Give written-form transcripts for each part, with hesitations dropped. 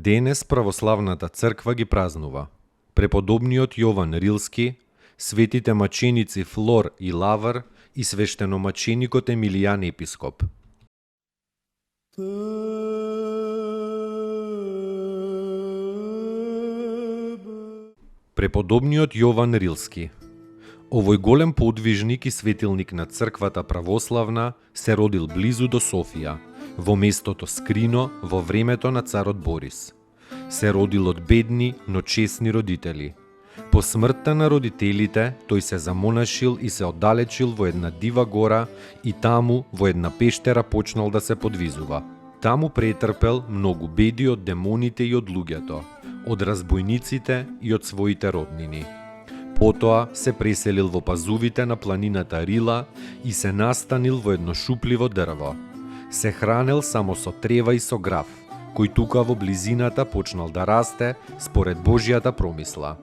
Денес православната црква ги празнува преподобниот Јован Рилски, светите маченици Флор и Лавр и свештеномаченикот Емилијан епископ. Преподобниот Јован Рилски. Овој голем подвижник и светилник на црквата православна се родил близу до Софија, во местото Скрино во времето на царот Борис. Се родил од бедни, но честни родители. По смртта на родителите, тој се замонашил и се оддалечил во една дива гора и таму, во една пештера, почнал да се подвизува. Таму претрпел многу беди од демоните и од луѓето, од разбойниците и од своите роднини. Потоа се преселил во пазувите на планината Рила и се настанил во едно шупливо дрво. Се хранел само со трева и со граф, кој тука во близината почнал да расте според Божјата промисла.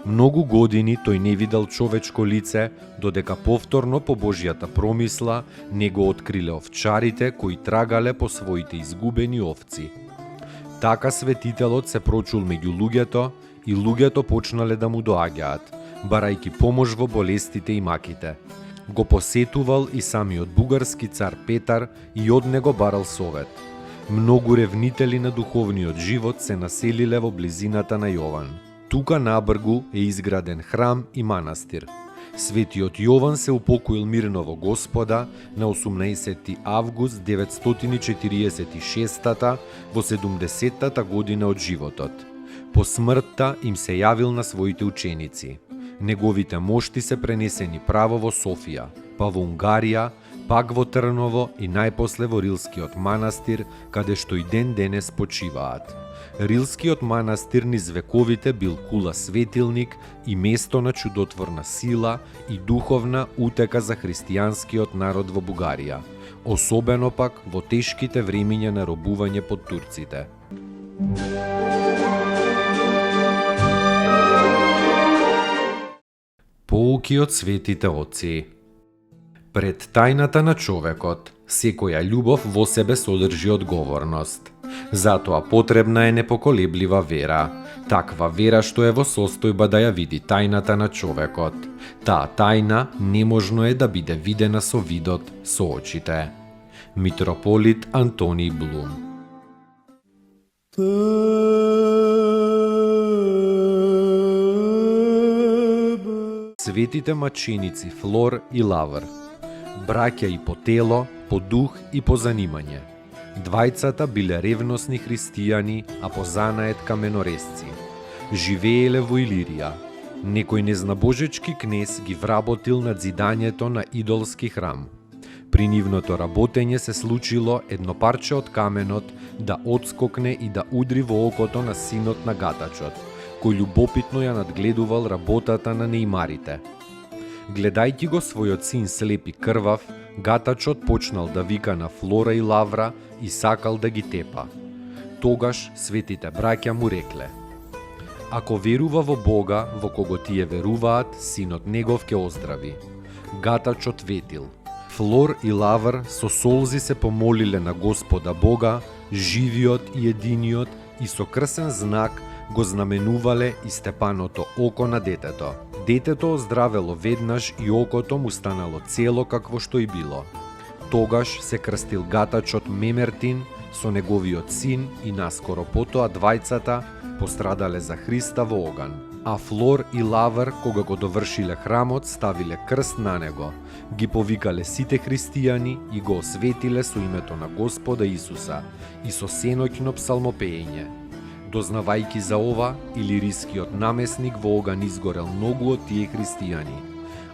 Многу години тој не видел човечко лице, додека повторно по Божјата промисла не го откриле овчарите кои трагале по своите изгубени овци. Така светителот се прочул меѓу луѓето и луѓето почнале да му доаѓаат, барајќи помош во болестите и маките. Го посетувал и самиот бугарски цар Петар и од него барал совет. Многу ревнители на духовниот живот се населиле во близината на Јован. Тука набргу е изграден храм и манастир. Светиот Јован се упокоил мирно во Господа на 18 август 946 во 70-та година од животот. По смртта им се јавил на своите ученици. Неговите мошти се пренесени право во Софија, па во Унгарија, пак во Трново и најпосле во Рилскиот манастир, каде што и ден денес почиваат. Рилскиот манастир низ вековите бил кула светилник и место на чудотворна сила и духовна утека за христијанскиот народ во Бугарија, особено пак во тешките времиња на робување под турците. Поуки од светите отци. Пред тајната на човекот, секоја љубов во себе содржи одговорност. Затоа потребна е непоколеблива вера, таква вера што е во состојба да ја види тајната на човекот. Таа тајна неможно е да биде видена со видот, со очите. Митрополит Антониј Блум. Светите маченици Флор и Лавр, браќа и по тело, по дух и по занимање. Двајцата биле ревносни христијани, а по занаед каменорезци. Живееле во Илирија. Некој незнабожечки кнез ги вработил над зидањето на идолски храм. При нивното работење се случило едно парче од каменот да одскокне и да удри во окото на синот на гатачот, кој љубопитно ја надгледувал работата на неимарите. Гледајќи го својот син слеп и крвав, гатачот почнал да вика на Флора и Лавра и сакал да ги тепа. Тогаш светите браќа му рекле: ако верува во Бога, во кого тие веруваат, синот негов ќе оздрави. Гатачот ветил. Флор и Лавр со солзи се помолиле на Господа Бога, живиот и единиот, и со крсен знак го знаменувале истепаното око на детето. Детето оздравело веднаш и окото му станало цело какво што и било. Тогаш се крстил гатачот Мемертин со неговиот син и наскоро потоа двајцата пострадале за Христа во оган. А Флор и Лавр, кога го довршиле храмот, ставиле крст на него, ги повикале сите христијани и го осветиле со името на Господа Исуса и со сеноќно псалмопеење. Дознавајќи за ова, илирискиот намесник во оган изгорел многу од тие христијани,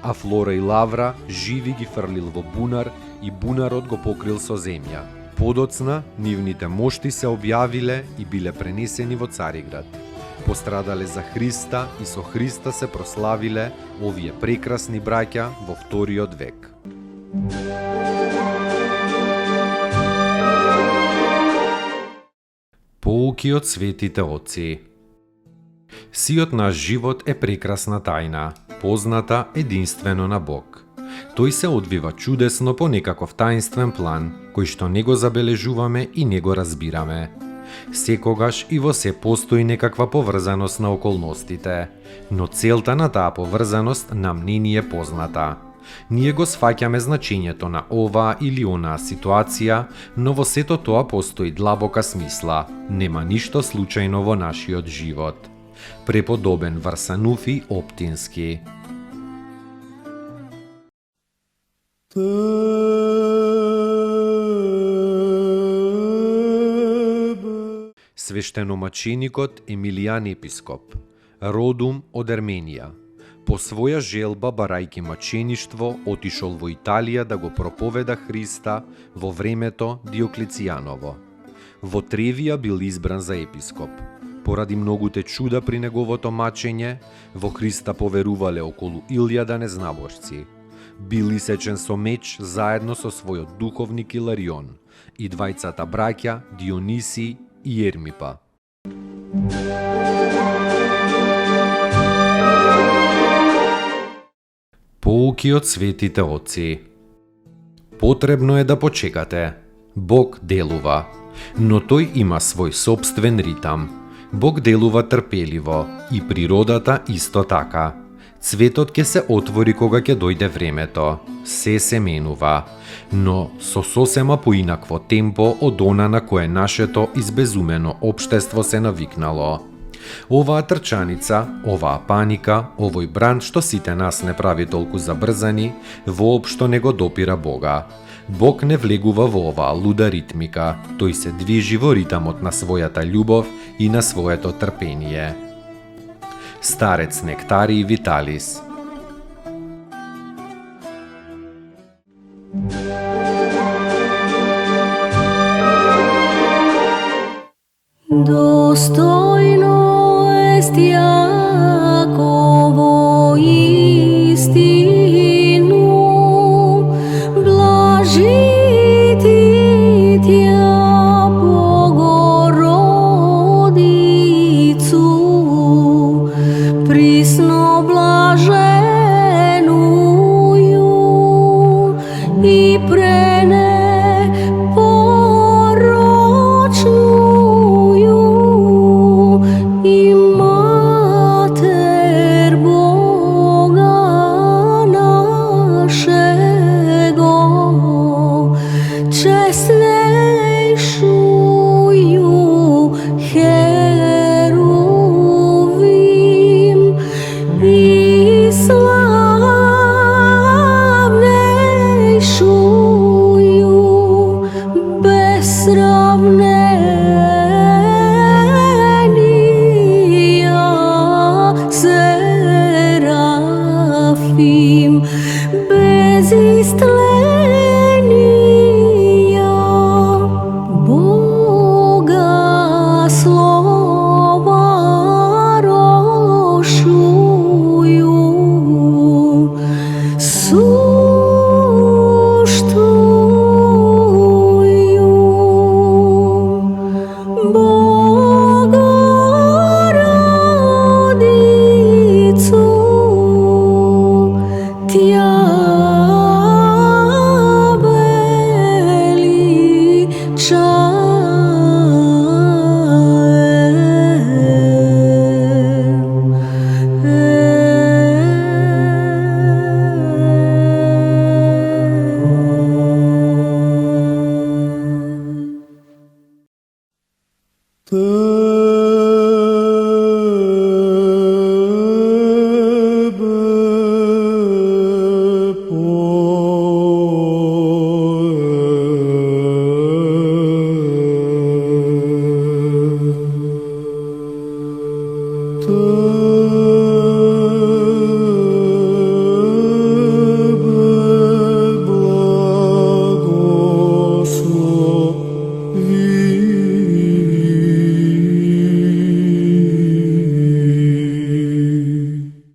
а Флора и Лавра живи ги фрлил во бунар и бунарот го покрил со земја. Подоцна, нивните мошти се објавиле и биле пренесени во Цариград. Пострадале за Христа и со Христа се прославиле овие прекрасни браќа во вториот век. Поуки од светите отци. Сиот наш живот е прекрасна тајна, позната единствено на Бог. Тој се одвива чудесно по некаков таинствен план, кој што не го забележуваме и не го разбираме. Секогаш и во се постои некаква поврзаност на околностите, но целта на таа поврзаност нам не ни е позната. Ние го сфаќаме значењето на оваа или онаа ситуација, но во сето тоа постои длабока смисла. Нема ништо случајно во нашиот живот. Преподобен Варсануфи Оптински. Свештеномаченикот Емилијан Епископ, родум од Ерменија. По своја желба, барајки мачеништво, отишол во Италија да го проповеда Христа во времето Диоклецијаново. Во Тревија бил избран за епископ. Поради многуте чуда при неговото мачење, во Христа поверувале околу 1000 незнабожци. Бил исечен со меч заедно со својот духовник Иларион и двајцата браќа Диониси и Ермипа. Поуки од светите отци. Потребно е да почекате. Бог делува, но тој има свој сопствен ритам. Бог делува трпеливо и природата исто така. Цветот ќе се отвори кога ќе дојде времето. Се менува, но со сосема поинакво темпо од она на кое нашето избезумено општество се навикнало. Оваа трчаница, оваа паника, овој бранд што сите нас не прави толку забрзани, воопшто не го допира Бога. Бог не влегува во оваа луда ритмика, тој се движи во ритамот на својата љубов и на своето трпение. Старец Нектарий Виталис. Достойно est Јаково истину, блажити Тја Богородицу, присно блаженују и пренепорочнују и Матер Бога нашего, честнейшую Херувим и славнейшую без сравнения Серафим, без истления Бога слова рошую, суштую Богородицу, Тја величаем.